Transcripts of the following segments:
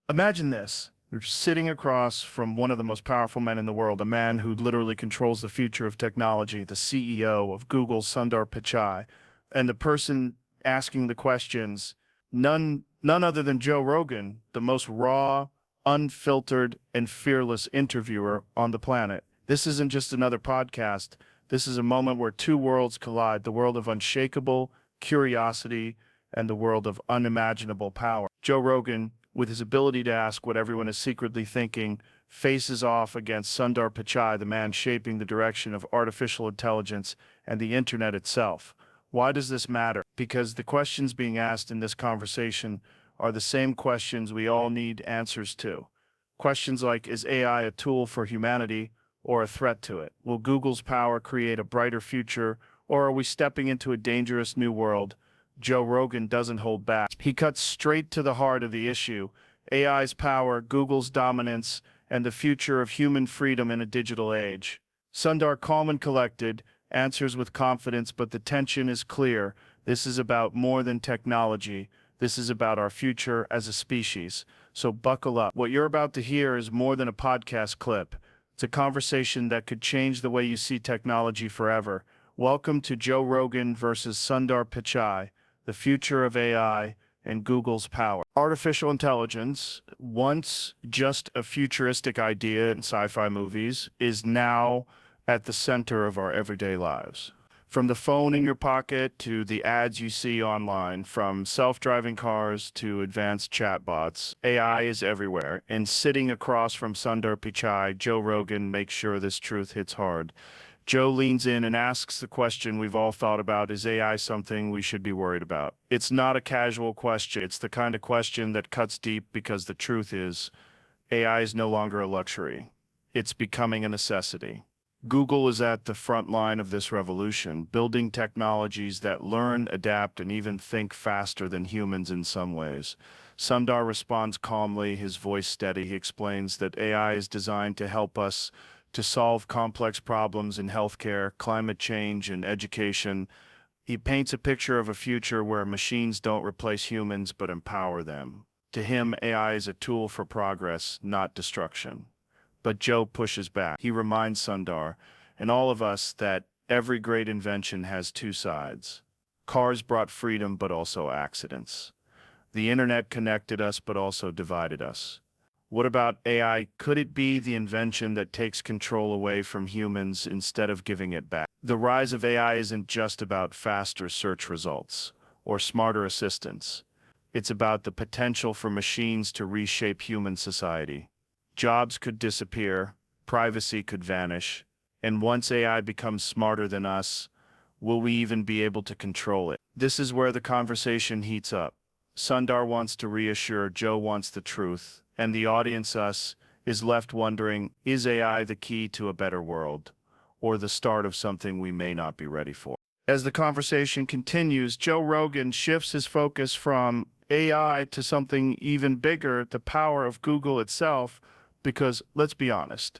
Imagine this. You're sitting across from one of the most powerful men in the world, a man who literally controls the future of technology, the CEO of Google, Sundar Pichai, and the person asking the questions, none other than Joe Rogan, the most raw, unfiltered, and fearless interviewer on the planet. This isn't just another podcast. This is a moment where two worlds collide, the world of unshakable curiosity and the world of unimaginable power. Joe Rogan, with his ability to ask what everyone is secretly thinking, faces off against Sundar Pichai, the man shaping the direction of artificial intelligence and the internet itself. Why does this matter? Because the questions being asked in this conversation are the same questions we all need answers to. Questions like, is AI a tool for humanity or a threat to it? Will Google's power create a brighter future, or are we stepping into a dangerous new world? Joe Rogan doesn't hold back. He cuts straight to the heart of the issue: AI's power, Google's dominance, and the future of human freedom in a digital age. Sundar, calm and collected, answers with confidence, but the tension is clear. This is about more than technology. This is about our future as a species. So buckle up. What you're about to hear is more than a podcast clip. It's a conversation that could change the way you see technology forever. Welcome to Joe Rogan versus Sundar Pichai, the future of AI and Google's power. Artificial intelligence, once just a futuristic idea in sci-fi movies, is now at the center of our everyday lives. From the phone in your pocket to the ads you see online, from self-driving cars to advanced chatbots, AI is everywhere. And sitting across from Sundar Pichai, Joe Rogan makes sure this truth hits hard. Joe leans in and asks the question we've all thought about: is AI something we should be worried about? It's not a casual question. It's the kind of question that cuts deep, because the truth is, AI is no longer a luxury. It's becoming a necessity. Google is at the front line of this revolution, building technologies that learn, adapt, and even think faster than humans in some ways. Sundar responds calmly, his voice steady. He explains that AI is designed to help us to solve complex problems in healthcare, climate change, and education. He paints a picture of a future where machines don't replace humans but empower them. To him, AI is a tool for progress, not destruction. But Joe pushes back. He reminds Sundar and all of us that every great invention has two sides. Cars brought freedom, but also accidents. The internet connected us, but also divided us. What about AI? Could it be the invention that takes control away from humans instead of giving it back? The rise of AI isn't just about faster search results or smarter assistants. It's about the potential for machines to reshape human society. Jobs could disappear, privacy could vanish, and once AI becomes smarter than us, will we even be able to control it? This is where the conversation heats up. Sundar wants to reassure, Joe wants the truth, and the audience, us, is left wondering, is AI the key to a better world, or the start of something we may not be ready for? As the conversation continues, Joe Rogan shifts his focus from AI to something even bigger: the power of Google itself. Because, let's be honest,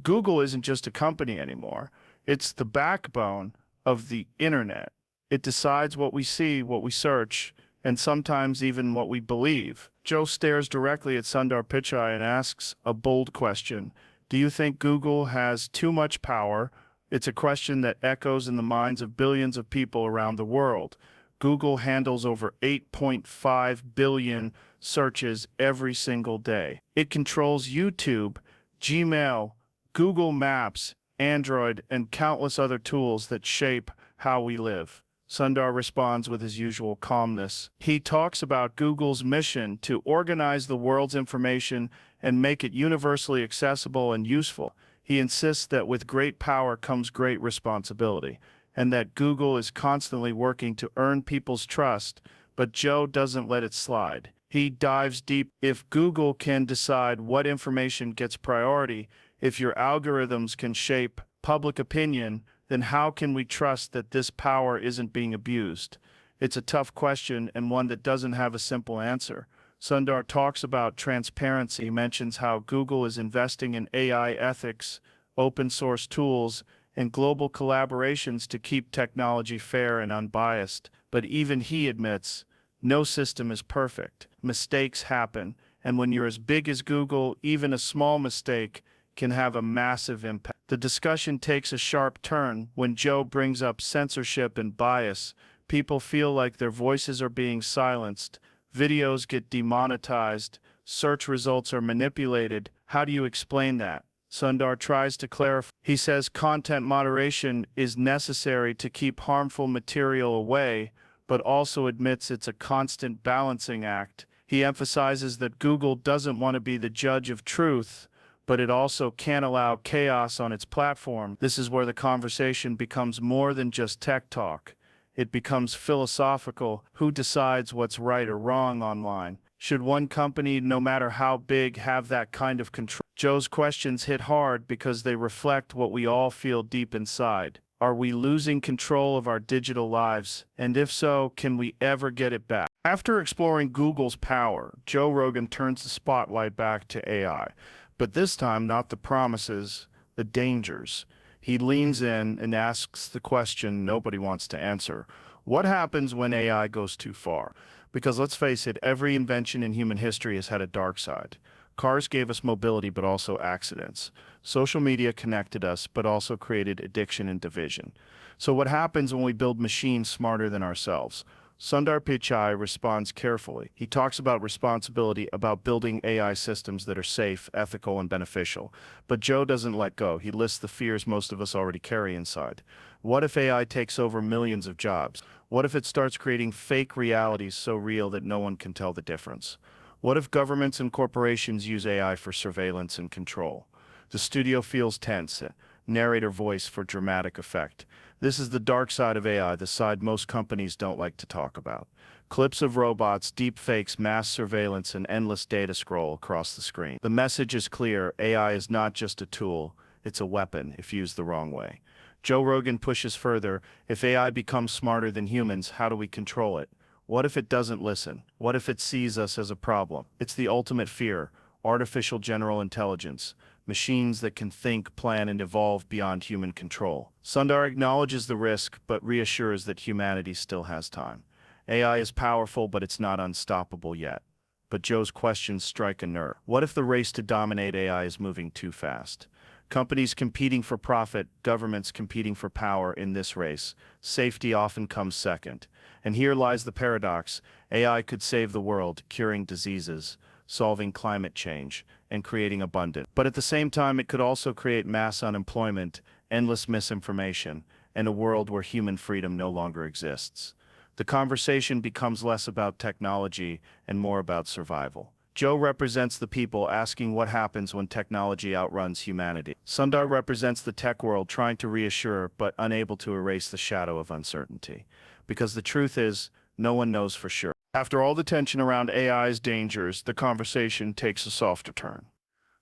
Google isn't just a company anymore. It's the backbone of the internet. It decides what we see, what we search, and sometimes even what we believe. Joe stares directly at Sundar Pichai and asks a bold question. Do you think Google has too much power? It's a question that echoes in the minds of billions of people around the world. Google handles over 8.5 billion searches every single day. It controls YouTube, Gmail, Google Maps, Android, and countless other tools that shape how we live. Sundar responds with his usual calmness. He talks about Google's mission to organize the world's information and make it universally accessible and useful. He insists that with great power comes great responsibility, and that Google is constantly working to earn people's trust, but Joe doesn't let it slide. He dives deep. If Google can decide what information gets priority, if your algorithms can shape public opinion, then how can we trust that this power isn't being abused? It's a tough question, and one that doesn't have a simple answer. Sundar talks about transparency. He mentions how Google is investing in AI ethics, open source tools, and global collaborations to keep technology fair and unbiased. But even he admits no system is perfect. Mistakes happen, And when you're as big as Google, even a small mistake can have a massive impact. The discussion takes a sharp turn when Joe brings up censorship and bias. People feel like their voices are being silenced, videos get demonetized, search results are manipulated. How do you explain that? Sundar tries to clarify. He says content moderation is necessary to keep harmful material away, but also admits it's a constant balancing act. He emphasizes that Google doesn't want to be the judge of truth, but it also can't allow chaos on its platform. This is where the conversation becomes more than just tech talk. It becomes philosophical. Who decides what's right or wrong online? Should one company, no matter how big, have that kind of control? Joe's questions hit hard because they reflect what we all feel deep inside. Are we losing control of our digital lives? And if so, can we ever get it back? After exploring Google's power, Joe Rogan turns the spotlight back to AI. But this time, not the promises, the dangers. He leans in and asks the question nobody wants to answer. What happens when AI goes too far? Because let's face it, every invention in human history has had a dark side. Cars gave us mobility, but also accidents. Social media connected us, but also created addiction and division. So what happens when we build machines smarter than ourselves? Sundar Pichai responds carefully. He talks about responsibility, about building AI systems that are safe, ethical, and beneficial. But Joe doesn't let go. He lists the fears most of us already carry inside. What if AI takes over millions of jobs? What if it starts creating fake realities so real that no one can tell the difference? What if governments and corporations use AI for surveillance and control? The studio feels tense, narrator voice for dramatic effect. This is the dark side of AI, the side most companies don't like to talk about. Clips of robots, deep fakes, mass surveillance, and endless data scroll across the screen. The message is clear. AI is not just a tool, it's a weapon if used the wrong way. Joe Rogan pushes further. If AI becomes smarter than humans, how do we control it? What if it doesn't listen? What if it sees us as a problem? It's the ultimate fear. Artificial general intelligence. Machines that can think, plan, and evolve beyond human control. Sundar acknowledges the risk, but reassures that humanity still has time. AI is powerful, but it's not unstoppable yet. But Joe's questions strike a nerve. What if the race to dominate AI is moving too fast? Companies competing for profit, governments competing for power in this race. Safety often comes second. And here lies the paradox. AI could save the world, curing diseases, solving climate change, and creating abundance. But at the same time, it could also create mass unemployment, endless misinformation, and a world where human freedom no longer exists. The conversation becomes less about technology and more about survival. Joe represents the people asking what happens when technology outruns humanity. Sundar represents the tech world trying to reassure but unable to erase the shadow of uncertainty. Because the truth is, no one knows for sure. After all the tension around AI's dangers, the conversation takes a softer turn.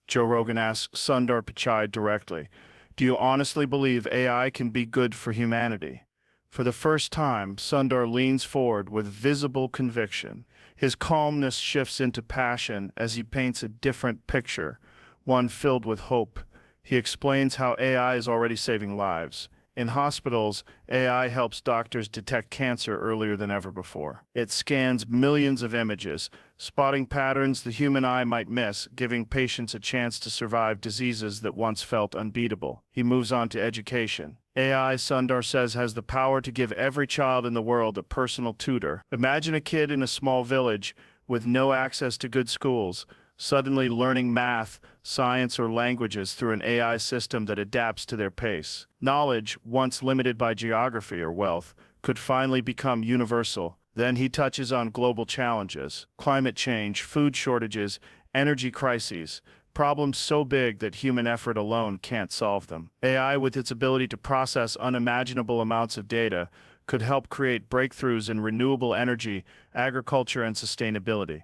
Joe Rogan asks Sundar Pichai directly, "Do you honestly believe AI can be good for humanity?" For the first time, Sundar leans forward with visible conviction. His calmness shifts into passion as he paints a different picture, one filled with hope. He explains how AI is already saving lives. In hospitals, AI helps doctors detect cancer earlier than ever before. It scans millions of images, spotting patterns the human eye might miss, giving patients a chance to survive diseases that once felt unbeatable. He moves on to education. AI, Sundar says, has the power to give every child in the world a personal tutor. Imagine a kid in a small village with no access to good schools, suddenly learning math, science, or languages through an AI system that adapts to their pace. Knowledge, once limited by geography or wealth, could finally become universal. Then he touches on global challenges, climate change, food shortages, energy crises, problems so big that human effort alone can't solve them. AI, with its ability to process unimaginable amounts of data, could help create breakthroughs in renewable energy, agriculture, and sustainability.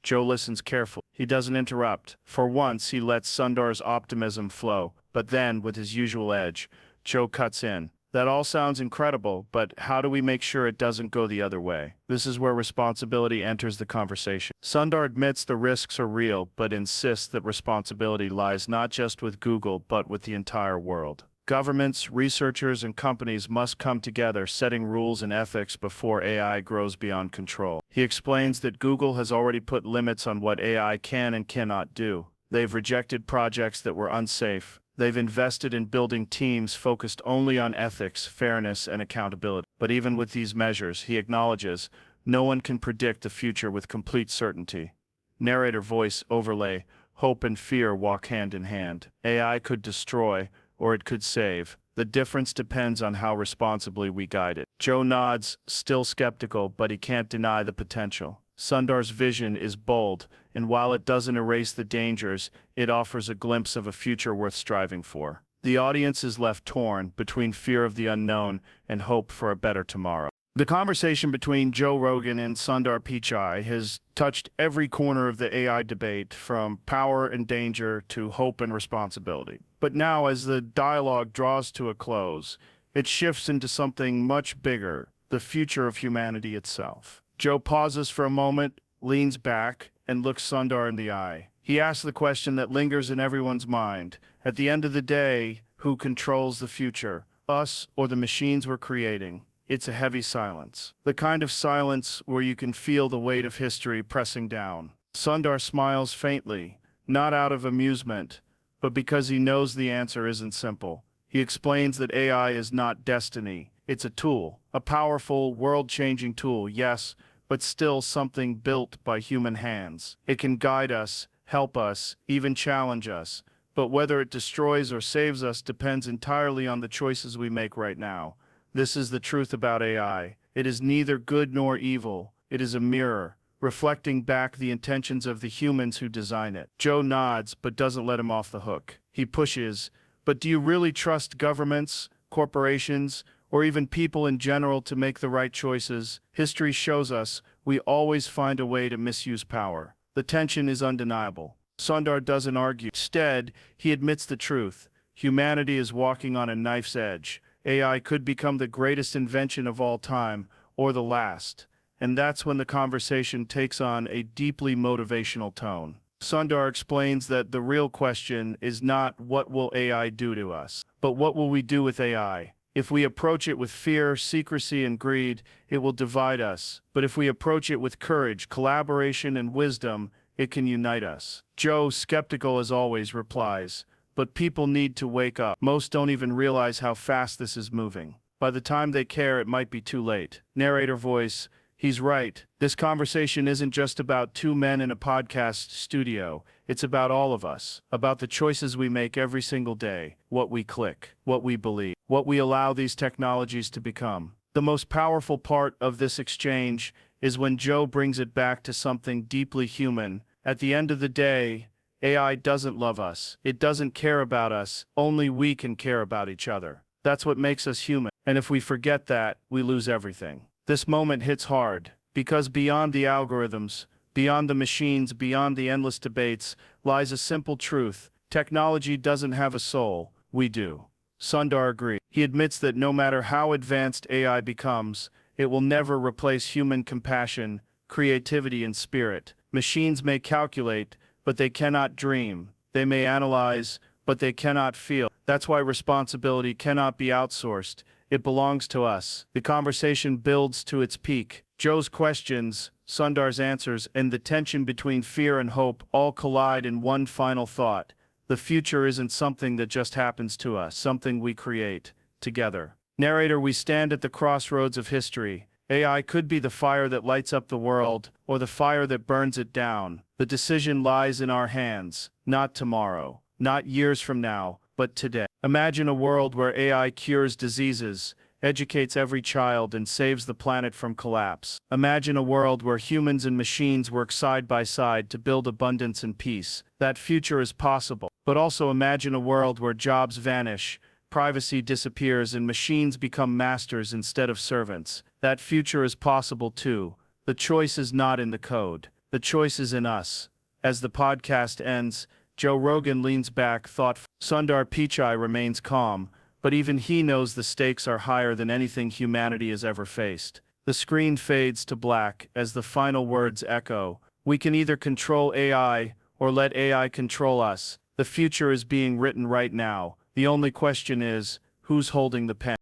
Joe listens carefully. He doesn't interrupt. For once, he lets Sundar's optimism flow. But then, with his usual edge, Joe cuts in. That all sounds incredible, but how do we make sure it doesn't go the other way? This is where responsibility enters the conversation. Sundar admits the risks are real, but insists that responsibility lies not just with Google, but with the entire world. Governments, researchers, and companies must come together, setting rules and ethics before AI grows beyond control. He explains that Google has already put limits on what AI can and cannot do. They've rejected projects that were unsafe. They've invested in building teams focused only on ethics, fairness, and accountability. But even with these measures, he acknowledges, no one can predict the future with complete certainty. Narrator voice overlay, hope and fear walk hand in hand. AI could destroy, or it could save. The difference depends on how responsibly we guide it. Joe nods, still skeptical, but he can't deny the potential. Sundar's vision is bold, and while it doesn't erase the dangers, it offers a glimpse of a future worth striving for. The audience is left torn between fear of the unknown and hope for a better tomorrow. The conversation between Joe Rogan and Sundar Pichai has touched every corner of the AI debate, from power and danger to hope and responsibility. But now, as the dialogue draws to a close, it shifts into something much bigger, the future of humanity itself. Joe pauses for a moment, leans back, and looks Sundar in the eye. He asks the question that lingers in everyone's mind. At the end of the day, who controls the future? Us or the machines we're creating? It's a heavy silence. The kind of silence where you can feel the weight of history pressing down. Sundar smiles faintly, not out of amusement, but because he knows the answer isn't simple. He explains that AI is not destiny. It's a tool, a powerful, world-changing tool, yes, but still something built by human hands. It can guide us, help us, even challenge us. But whether it destroys or saves us depends entirely on the choices we make right now. This is the truth about AI. It is neither good nor evil. It is a mirror, reflecting back the intentions of the humans who design it. Joe nods, but doesn't let him off the hook. He pushes, but do you really trust governments, corporations, or even people in general to make the right choices? History shows us we always find a way to misuse power. The tension is undeniable. Sundar doesn't argue. Instead, he admits the truth. Humanity is walking on a knife's edge. AI could become the greatest invention of all time, or the last. And that's when the conversation takes on a deeply motivational tone. Sundar explains that the real question is not what will AI do to us, but what will we do with AI? If we approach it with fear, secrecy, and greed, it will divide us. But if we approach it with courage, collaboration, and wisdom, it can unite us. Joe, skeptical as always, replies, but people need to wake up. Most don't even realize how fast this is moving. By the time they care, it might be too late. Narrator voice, he's right. This conversation isn't just about two men in a podcast studio. It's about all of us, about the choices we make every single day, what we click, what we believe, what we allow these technologies to become. The most powerful part of this exchange is when Joe brings it back to something deeply human. At the end of the day, AI doesn't love us. It doesn't care about us. Only we can care about each other. That's what makes us human. And if we forget that, we lose everything. This moment hits hard, because beyond the algorithms, beyond the machines, beyond the endless debates, lies a simple truth. Technology doesn't have a soul. We do. Sundar agrees. He admits that no matter how advanced AI becomes, it will never replace human compassion, creativity, and spirit. Machines may calculate, but they cannot dream. They may analyze, but they cannot feel. That's why responsibility cannot be outsourced. It belongs to us. The conversation builds to its peak. Joe's questions, Sundar's answers, and the tension between fear and hope all collide in one final thought. The future isn't something that just happens to us, something we create together. Narrator, we stand at the crossroads of history. AI could be the fire that lights up the world, or the fire that burns it down. The decision lies in our hands, not tomorrow, not years from now, but today. Imagine a world where AI cures diseases, educates every child, and saves the planet from collapse. Imagine a world where humans and machines work side by side to build abundance and peace. That future is possible. But also imagine a world where jobs vanish, privacy disappears, and machines become masters instead of servants. That future is possible too. The choice is not in the code. The choice is in us. As the podcast ends, Joe Rogan leans back, thoughtful. Sundar Pichai remains calm, but even he knows the stakes are higher than anything humanity has ever faced. The screen fades to black as the final words echo. We can either control AI or let AI control us. The future is being written right now, The only question is, who's holding the pen?